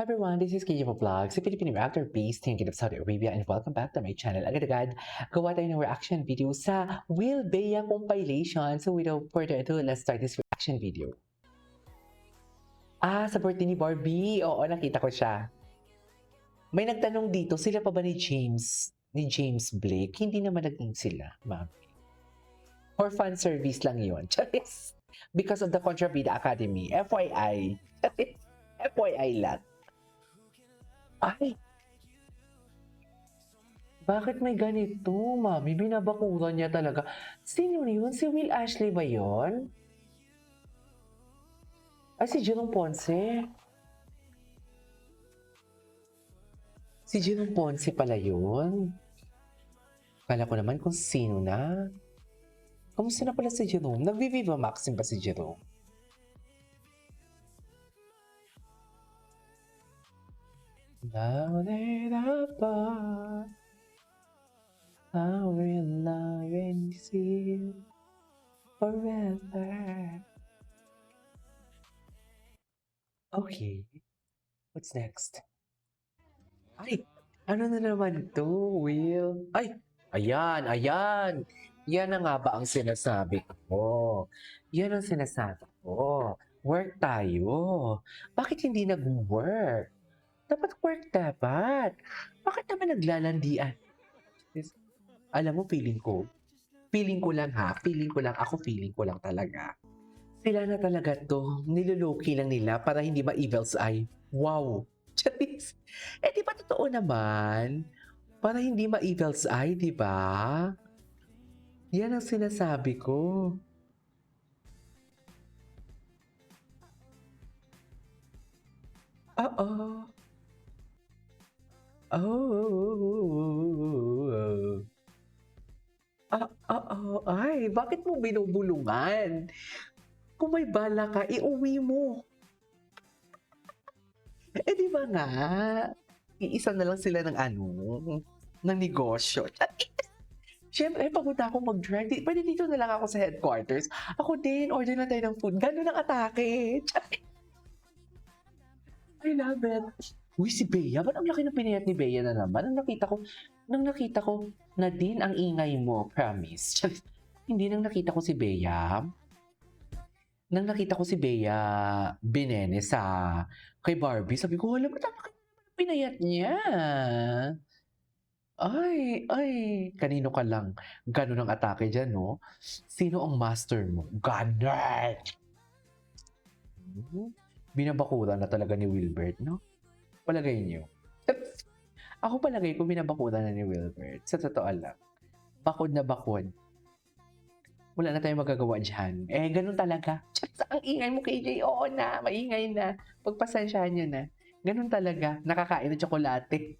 Hi everyone, this is KJ Vlogs, a Filipino actor based in Kingdom of Saudi Arabia, and welcome back to my channel. Agad-agad, gawa tayo ng reaction video sa Will Bea compilation. So without further ado, let's start this reaction video. Sa birthday ni Barbie. Oo, nakita ko siya. May nagtanong dito, sila pa ba ni James Blake? Hindi naman naging sila, mami. For fan service lang yun. Charis. Because of the Contrabida Academy. FYI. Charis. FYI lang. Ay! Bakit may ganito, mami? Binabakuran niya talaga. Sino yun? Si Will Ashley ba yun? Ay, si Jerome Ponce. Si Jerome Ponce pala yun. Kala ko naman kung sino na. Kamusta na pala si Jerome? Nag-Viva Maxim ba si Jerome? Now that apart, I will love and see you forever. Okay, what's next? Ay, ano na naman to, Will? Ay, ayan. Yan na nga ba ang sinasabi ko? Yan ang sinasabi ko. Work tayo. Bakit hindi nag-work? Dapat work dapat. Bakit naman naglalandian? Alam mo, feeling ko lang ha, feeling ko lang talaga. Sila na talaga to, niloloki lang nila para hindi ma-evil's eye. Wow! Charis! Di ba totoo naman? Para hindi ma-evil's eye, di ba? Yan ang sinasabi ko. Oo. Oo. Ay, bakit mo binubulungan? Kung may bala ka, iuwi mo. Di ba nga? Iisa na lang sila ng ng negosyo. Siyempre, papunta ako mag-drive. Pwede dito na lang ako sa headquarters. Ako din, order na tayo ng food. Gano'n ang atake. I love it. Uy, si Bea, ba't ang laki ng pinayat ni Bea na naman? Nang nakita ko na din ang ingay mo, promise. Hindi nang nakita ko si Bea. Nang nakita ko si Bea Binene kay Barbie, sabi ko, wala, ba't ang laki ng pinayat niya? Ay, kanino ka lang? Gano'n ang atake dyan, no? Sino ang master mo? Ganon! Binabakura na talaga ni Wilbert, no? Palagay niyo. Ako palagay ko binabakura na ni Wilbert. Sa totoo lang. Bakod na bakod. Wala na tayong magagawa dyan. Ganun talaga. Ang ingay mo, KJ. Oo na, maingay na. Pagpasensyahan niyo na. Ganun talaga. Nakakain ng tsokolate.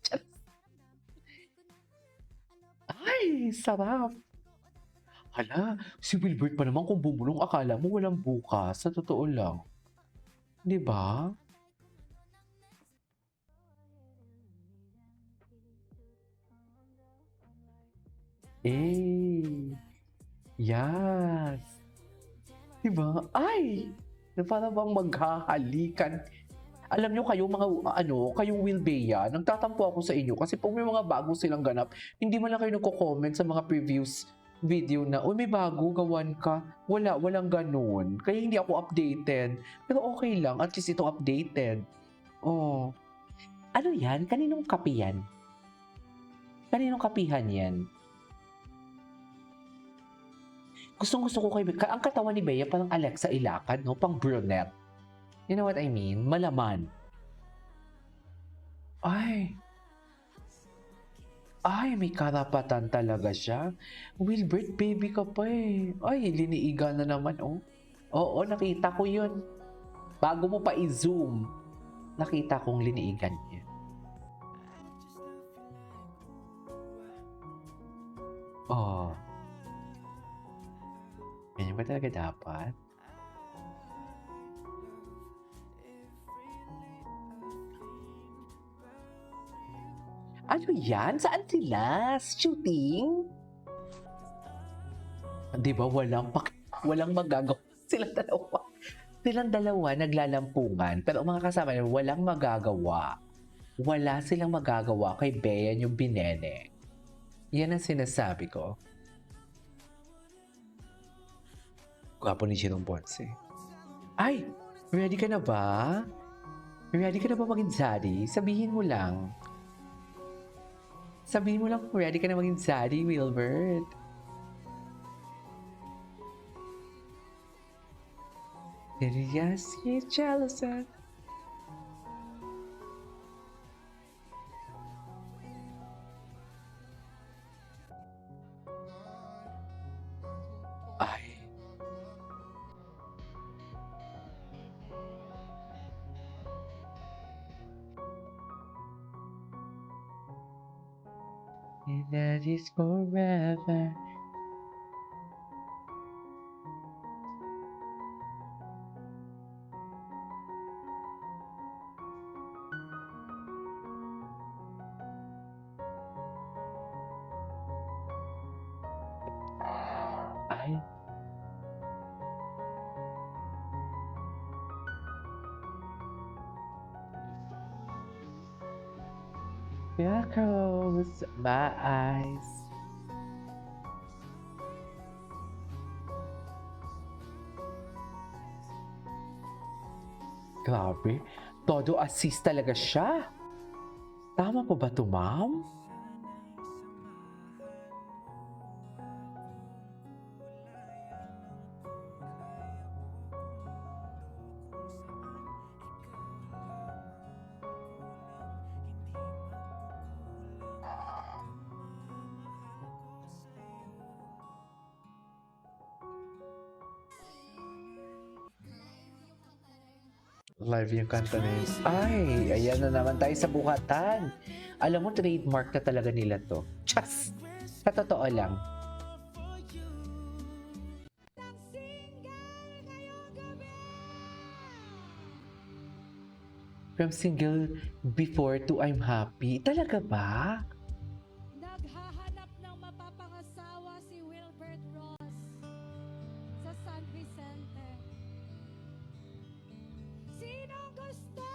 Ay, sarap. Hala, si Wilbert pa naman kung bumulong, akala mo walang bukas. Sa totoo lang. Di ba? Yes. Diba? Ay! Na para bang maghahalikan. Alam nyo kayo mga kayong Will Bea, nagtatampo ako sa inyo kasi pag may mga bago silang ganap, hindi man lang kayo nagko-comment sa mga previous video na, uy, may bago, gawan ka. Walang ganun. Kaya hindi ako updated. Pero okay lang, at least ito updated. Oh. Ano yan? Kaninong kape yan? Kaninong kapihan yan? Gustong-gusto ko ang katawan ni Bea parang Alexa Ilacad, no? Pang brunette. You know what I mean? Malaman. Ay, may karapatan talaga siya. Wilbert, baby ka pa eh. Ay, liniiga na naman, oh. Oo, nakita ko yun. Bago mo pa i-zoom, nakita kong liniigan niya. Oh. Ganyan ba talaga dapat? Ano yan? Saan sila? Shooting? Di ba walang magagawa sila dalawa? Silang dalawa naglalampungan, pero ang mga kasama nila walang magagawa. Wala silang magagawa kay Bea yung binene. Yan ang sinasabi ko. Gwapo ni Jerome Ponce. Ay! Ready ka na ba? Ready ka na ba maging zaddy? Sabihin mo lang. Sabihin mo lang kung ready ka na maging zaddy, Wilbert. Yes, he's jealous. Ay. And that is forever. Ay. Here close my eyes. Grabe, todo assist talaga siya. Tama po ba to, ma'am? Live yung kanta na yun. Ay, ayan na naman tayo sa bukatan. Alam mo, trademark na talaga nila to. Just! Sa totoo lang. From single before to I'm happy. Talaga ba? Naghahanap ng mapapangasawa si Wilbert Ross sa San Vicente. Sinong gusto?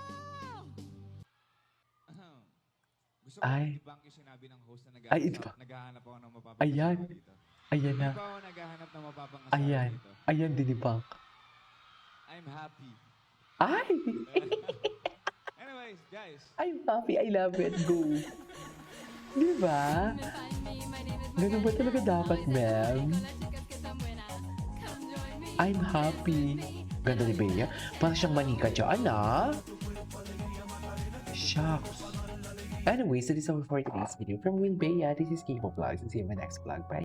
Gusto ko Ay. i-bank yung sinabi ng host na Ay, ito pa. naghahanap ako ng mapapangasawa Ayan. dito. Ayan Hindi na. pa ako naghahanap ng mapapangasawa Ayan. dito. Ayan, dinibang. I'm happy. Ay! Anyways, guys. I'm happy. I love it. Go. Di ba? Ganun ba talaga dapat, ma'am? I'm happy. Ganda ni Bea. Parang siyang manika dyan, ah. Shucks. Anyways, that is all for today's video. From Will Bea, this is K-Pop Vlogs. And see you in my next vlog. Bye.